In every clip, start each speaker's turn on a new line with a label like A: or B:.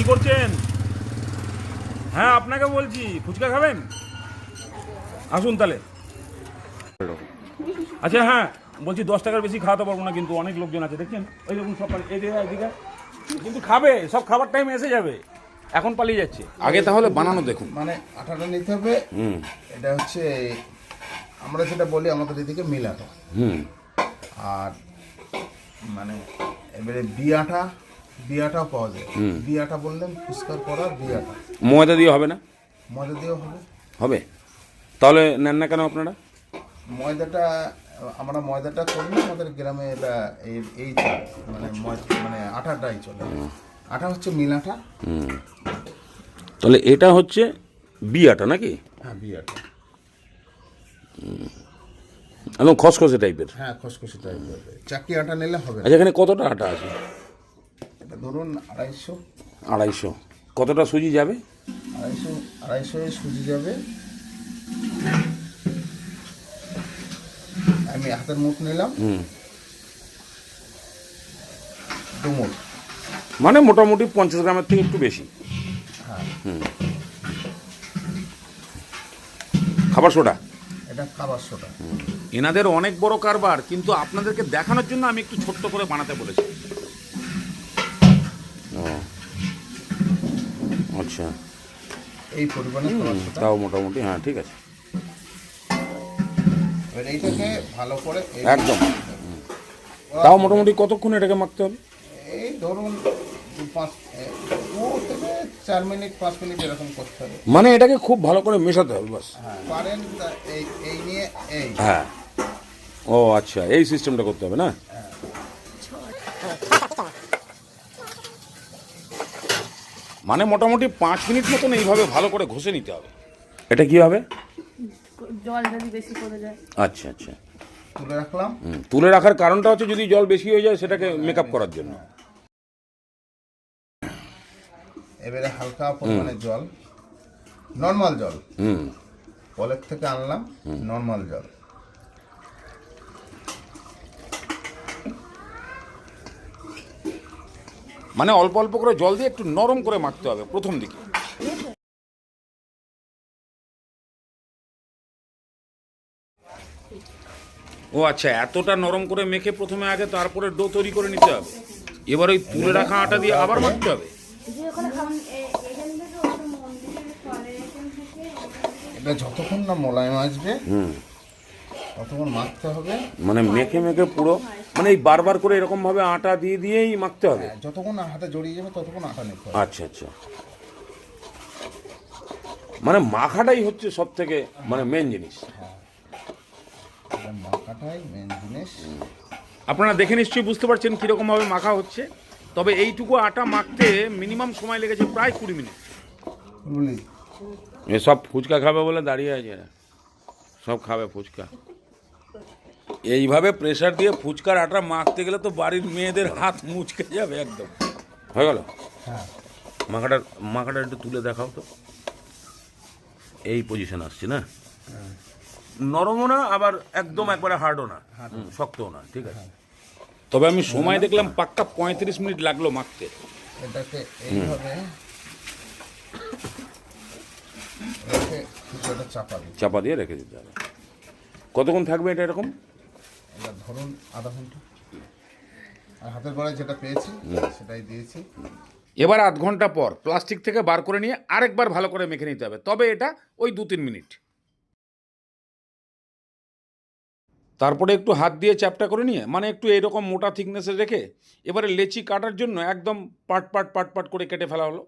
A: করছেন? হ্যাঁ আপনাকে বলছি, ফুচকা খাবেন? আসুন তাহলে। আচ্ছা হ্যাঁ বলছি 10 টাকার বেশি খাওয়াতে পারবো না, কিন্তু অনেক লোকজন আছে দেখছেন, ওই দেখুন সব এদিকে কিন্তু খাবে, সব খাবার টাইম এসে যাবে, এখন পালিয়ে যাচ্ছে। আগে তাহলে বানানো দেখুন।
B: মানে আটাটা নিতে হবে। এটা হচ্ছে আমরা যেটা বলি আমাদের এদিকে মিল আটা। আর মানে এবারে বিয়াটাও পাওয়া যায়। বিয়াটা বললেন ফুচকার করার বিয়াটা।
A: ময়দা দিয়ে হবে না?
B: ময়দা দিয়েও হবে।
A: হবে, তাহলে নেন না কেন আপনারা?
B: আমরা ময়দাটা করি না, আমাদের গ্রামে এটা এই চলে, মানে আটাটাই চলে। আটা হচ্ছে মিল আটা।
A: তাহলে এটা হচ্ছে বি আটা নাকি?
B: হ্যাঁ বিয়াটা
A: একদম খসখসে টাইপের।
B: হ্যাঁ খসখসে টাইপের। চাকি আটা নিলে হবে।
A: আচ্ছা এখানে কতটা আটা আছে?
B: এটা ধরুন 250।
A: 250। কতটা সুজি যাবে?
B: 250 সুজি যাবে। আমি হাতের মুঠ নিলাম। 2 মুঠ,
A: মানে মোটামুটি 50 গ্রামের থেকে একটু বেশি।
B: হ্যাঁ।
A: খাবার সোডা,
B: এটা খাবার সোডা।
A: এনাদের অনেক বড় কারবার, কিন্তু আপনাদেরকে দেখানোর জন্য আমি একটু ছোট্ট করে বানাতে বলেছি। ও আচ্ছা,
B: এই পরিমাণে খাবার সোডা।
A: তাও মোটামুটি হ্যাঁ ঠিক আছে।
B: এবার এইটাকে ভালো করে
A: একদম। তাও মোটামুটি কতক্ষণ এটাকে মাখতে হবে?
B: এই ধরুন 4 মিনিট 5 মিনিট এরকম করতে হবে।
A: মানে এটাকে খুব ভালো করে মেশাতে হবে বাস।
B: হ্যাঁ পারেন এই নিয়ে এই।
A: হ্যাঁ ও আচ্ছা, এই সিস্টেমটা করতে হবে না? মানে মোটামুটি 5 মিনিট মতন এইভাবে ভালো করে ঘষে নিতে হবে। এটা কি হবে?
C: জল যদি বেশি পড়ে যায়।
A: আচ্ছা আচ্ছা,
B: তুলে রাখলাম।
A: তুলে রাখার কারণটা হচ্ছে যদি জল বেশি হয়ে যায় সেটাকে মেকআপ করার জন্য।
B: এবারে হালকা পরিমাণে জল, নর্মাল জল, কলের থেকে আনলাম নর্মাল জল।
A: মানে অল্প অল্প করে জল দিয়ে একটু নরম করে মাখতে হবে প্রথম দিকে। ও আচ্ছা, এতটা নরম করে মেখে প্রথমে আগে, তারপরে ডো তৈরি করে নিতে হবে। এবার ওই তুলে রাখা আটা দিয়ে আবার মাখতে হবে।
B: এটা যতক্ষণ না মোলায়েম আসবে ততক্ষণ মাখতে হবে।
A: মানে মেখে মেখে পুরো, মানে এই বারবার করে এরকম ভাবে আটা দিয়ে দিয়েই মাখতে হবে।
B: যতক্ষণ হাতে জড়িয়ে যাবে ততক্ষণ আটা নিতে হবে।
A: আচ্ছা আচ্ছা, মানে মাখাটাই হচ্ছে সব থেকে মানে মেন জিনিস।
B: মাখাটাই মেন জিনিস।
A: আপনারা দেখে নিশ্চয়ই বুঝতে পারছেন কীরকম ভাবে মাখা হচ্ছে। তবে এইটুকু আটা মাখতে মিনিমাম সময় লেগেছে প্রায় 20 মিনিট। এসব ফুচকা খাবে বলে দাঁড়িয়ে আছে এরা, সব খাবে ফুচকা। এইভাবে প্রেসার দিয়ে ফুচকার আটা মাখতে গেলে তো বাড়ির মেয়েদের হাত মুচকে যাবে একদম। হয়ে গেল?
B: হ্যাঁ।
A: মাখাটা একটু তুলে দেখাও তো। এই পজিশন আসছে না, নরমও না আবার একদম একবারে হার্ডও না, শক্তও না, ঠিক আছে। তবে আমি সময় দেখলাম পাক্কা 35 মিনিট লাগলো মাখতে।
B: এটাকে এইভাবে
A: চাপা দিয়ে রেখে দিতে হবে। কতক্ষণ থাকবে এটা এরকম?
B: এটা ধরুন আধা ঘন্টা। আর হাতের গড়ায় যেটা পেয়েছি সেটাই দিয়েছি।
A: এবার আধ ঘন্টা পর প্লাস্টিক থেকে বার করে নিয়ে আরেকবার ভালো করে মেখে নিতে হবে। তবে এটা ওই 2-3 মিনিট। তারপরে একটু হাত দিয়ে চ্যাপটা করে নিয়ে, মানে একটু এইরকম মোটা থিকনেসে রেখে এবারে লেচি কাটার জন্য একদম পাট করে কেটে ফেলা হলো।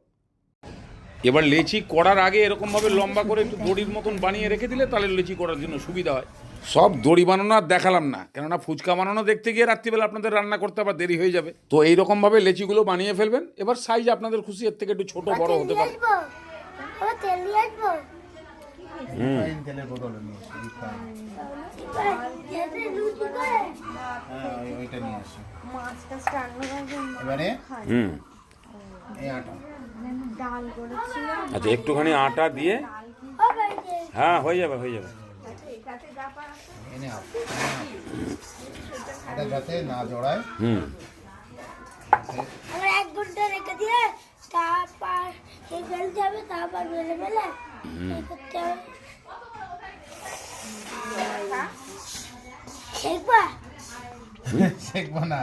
A: এবার লেচি করার আগে এরকমভাবে লম্বা করে একটু দড়ির মতন বানিয়ে রেখে দিলে তাহলে লেচি করার জন্য সুবিধা হয়। সব দড়ি বানানো আর দেখালাম না, কেননা ফুচকা বানানো দেখতে গিয়ে রাত্রিবেলা আপনাদের রান্না করতে আবার দেরি হয়ে যাবে। তো এইরকমভাবে লেচিগুলো বানিয়ে ফেলবেন। এবার সাইজ আপনাদের খুশি, এর থেকে একটু ছোট বড় হতে পারে।
B: এবারে
A: আচ্ছা একটুখানি আটা দিয়ে, হ্যাঁ হয়ে যাবে।
B: এটা যাতে না জড়ায়।
D: 1 ঘন্টা রেখে দিয়ে তারপর আবার বেলে বেলে এই করতে হবে। শেখবা
B: শেখবো না।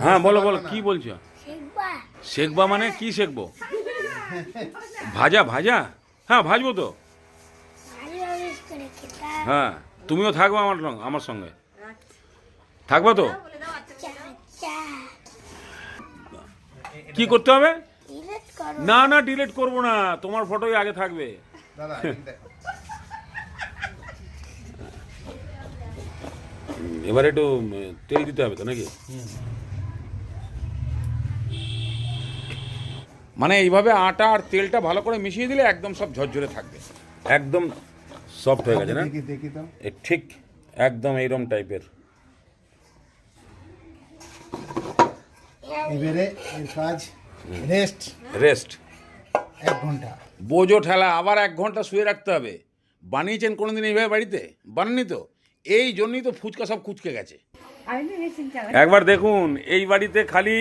A: হ্যাঁ বলো বলো কি বলছো?
D: শেখবা
A: শেখবা মানে কি শেখবো? ভাজা ভাজা? হ্যাঁ ভাজবো তো।
D: ভালো বেশ করে খেতে
A: হ্যাঁ তুমিও থাকবো আমার সঙ্গে, থাকবো তো?
D: চা চা
A: কি করতে হবে?
D: ডিলিট করো।
A: না না ডিলিট করবো না, তোমার ফটোই আগে থাকবে।
B: দাদা এই দেখো।
A: এবার একটু তেল দিতে হবে তো নাকি? মানে এইভাবে আটা আর তেলটা ভালো করে মিশিয়ে দিলে একদম সব ঝরঝরে থাকবে, একদম সফট হয়ে গেছে না?
B: দেখি দেখি তো।
A: এ ঠিক একদম এইরকম টাইপের।
B: এবারে এর কাজ রেস্ট
A: রেস্ট
B: 1 ঘন্টা।
A: বোঝো ঠেলা, আবার 1 ঘন্টা শুয়ে রাখতে হবে। বানিয়েছেন কোনোদিন এইভাবে বাড়িতে? বানাননি তো, এই জন্যই তো ফুচকা সব কুচকে গেছে।
C: আমি তো মেশিন চালাই।
A: একবার দেখুন এই বাড়িতে খালি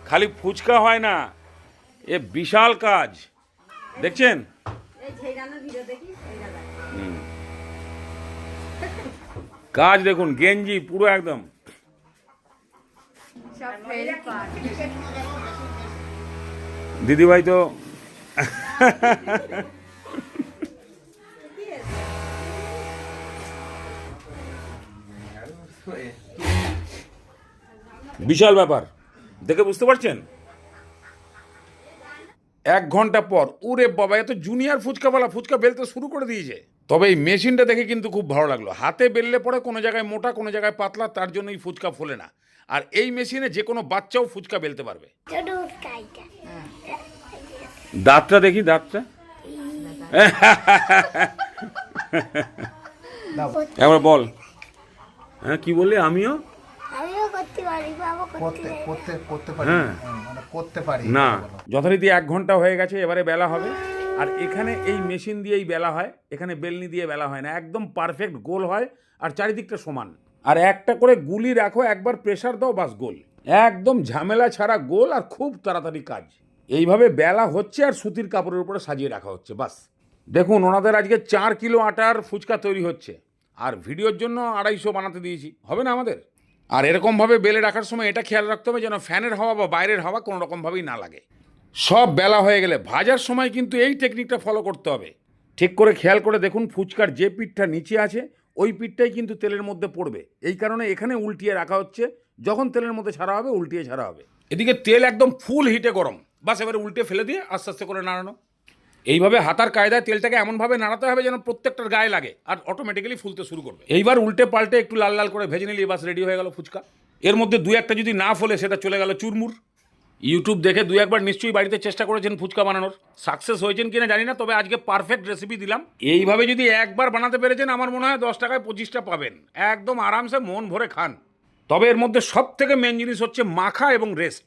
A: খালি ফুচকা হয় না, এ বিশাল কাজ দেখছেন। হুম। কাজ দেখুন, গেঞ্জি পুরো একদম। দিদিভাই তো বিশাল ব্যাপার, দেখে বুঝতে পারছেন? 1 ঘন্টা পর ওরে বাবা, এত জুনিয়র ফুচকাওয়ালা ফুচকা বেলতে শুরু করে দিয়েছে। তবে এই মেশিনটা দেখে কিন্তু খুব ভালো লাগলো। হাতে বেললে পরে কোনো জায়গায় মোটা কোনো জায়গায় পাতলা, তার জন্য এই ফুচকা ফোলে না। আর এই মেশিনে যে কোনো বাচ্চাও ফুচকা বেলতে পারবে।
D: ছোট কাইটা
A: দাঁতটা দেখি, দাঁতটা
B: দাও।
A: একবার বল। হ্যাঁ কি বললি? আমিও
D: আমিও করতে পারি, বাবা করতে
B: করতে পারি
A: হ্যাঁ।
B: মানে করতে পারি
A: না, যথারীতি 1 ঘন্টা হয়ে গেছে, এবারে বেলা হবে। আর এখানে এই মেশিন দিয়েই বেলা হয়, এখানে বেলনি দিয়ে বেলা হয় না। একদম পারফেক্ট গোল হয় আর চারিদিকটা সমান। আর একটা করে গুলি রাখো, একবার প্রেসার দাও, বাস গোল। একদম ঝামেলা ছাড়া গোল, আর খুব তাড়াতাড়ি কাজ। এইভাবে বেলা হচ্ছে আর সুতির কাপড়ের উপরে সাজিয়ে রাখা হচ্ছে, বাস। দেখুন ওনাদের আজকে 4 কিলো আটার ফুচকা তৈরি হচ্ছে, আর ভিডিওর জন্য 250 বানাতে দিয়েছি, হবে না আমাদের? আর এরকমভাবে বেলে রাখার সময় এটা খেয়াল রাখতে হবে যেন ফ্যানের হাওয়া বা বাইরের হাওয়া কোনো রকমভাবেই না লাগে। সব বেলা হয়ে গেলে ভাজার সময় কিন্তু এই টেকনিকটা ফলো করতে হবে। ঠিক করে খেয়াল করে দেখুন, ফুচকার যে পিঠটা নিচে আছে ওই পিঠটাই কিন্তু তেলের মধ্যে পড়বে। এই কারণে এখানে উল্টিয়ে রাখা হচ্ছে, যখন তেলের মধ্যে ছাড়া হবে উল্টিয়ে ছাড়া হবে। এদিকে তেল একদম ফুল হিটে গরম, বাস এবারে উল্টে ফেলে দিয়ে আস্তে আস্তে করে নাড়ানো। এইভাবে হাতার কায়দায় তেলটাকে এমনভাবে নাড়াতে হবে যেন প্রত্যেকটার গায়ে লাগে, আর অটোমেটিক্যালি ফুলতে শুরু করবে। এইবার উল্টে পাল্টে একটু লাল লাল করে ভেজে নিলে বাস রেডি হয়ে গেল ফুচকা। এর মধ্যে 2-1টা যদি না ফোলে সেটা চলে গেল চুরমুর। ইউটিউব দেখে 2-1বার নিশ্চয়ই বাড়িতে চেষ্টা করেছেন ফুচকা বানানোর, সাকসেস হয়েছেন কিনা জানি না, তবে আজকে পারফেক্ট রেসিপি দিলাম। এইভাবে যদি একবার বানাতে পেরেছেন, আমার মনে হয় 10 টাকায় 25টা পাবেন, একদম আরামসে মন ভরে খান। তবে এর মধ্যে সব থেকে মেন জিনিস হচ্ছে মাখা এবং রেস্ট।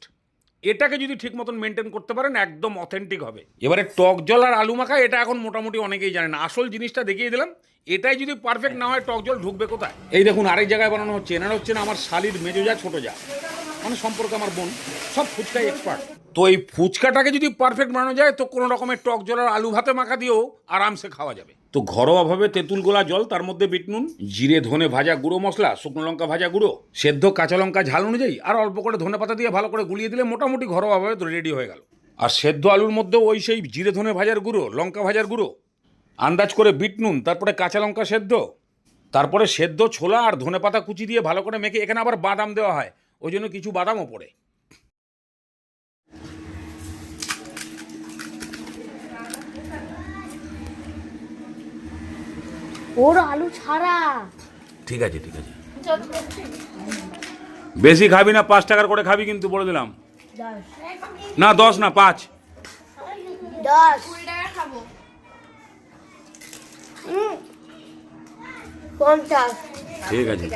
A: এটাকে যদি ঠিক মতন মেনটেন করতে পারেন একদম অথেন্টিক হবে। এবারে টক জল আর আলু মাখা, এটা এখন মোটামুটি অনেকেই জানে না। আসল জিনিসটা দেখিয়ে দিলাম, এটাই যদি পারফেক্ট না হয় টক জল ঢুকবে কোথায়? এই দেখুন আরেক জায়গায় বানানো হচ্ছে। এনারা হচ্ছে না আমার শালির মেজো যা, ছোটো যা, মানে সম্পর্কে আমার বোন, সব ফুচকায় এক্সপার্ট। তো এই ফুচকাটাকে যদি পারফেক্ট বানানো যায় তো কোনো রকমের টক জল আর আলু ভাতে মাখা দিয়েও আরামসে খাওয়া যাবে। তো ঘরোয়াভাবে তেঁতুল গোলা জল, তার মধ্যে বিট নুন, জিরে ধনে ভাজা গুঁড়ো মশলা, শুকনো লঙ্কা ভাজা গুঁড়ো, সেদ্ধ কাঁচা লঙ্কা ঝাল অনুযায়ী, আর অল্প করে ধনে পাতা দিয়ে ভালো করে গুলিয়ে দিলে মোটামুটি ঘরোয়াভাবে তো রেডি হয়ে গেল। আর সেদ্ধ আলুর মধ্যেও ওই সেই জিরে ধনে ভাজার গুঁড়ো, লঙ্কা ভাজার গুঁড়ো, আন্দাজ করে বিট নুন, তারপরে কাঁচা লঙ্কা সেদ্ধ, তারপরে সেদ্ধ ছোলা আর ধনে পাতা কুচি দিয়ে ভালো করে মেখে, এখানে আবার বাদাম দেওয়া হয়, ওই জন্য কিছু বাদামও পড়ে।
D: ওর আলু ছাড়া
A: ঠিক আছে ঠিক আছে, বেশি খাবি না, 5 টাকার করে খাবি কিন্তু, বলে দিলাম।
D: 10
A: না 10 না 5।
D: 10 টাকা খাবো। 50
A: ঠিক আছে।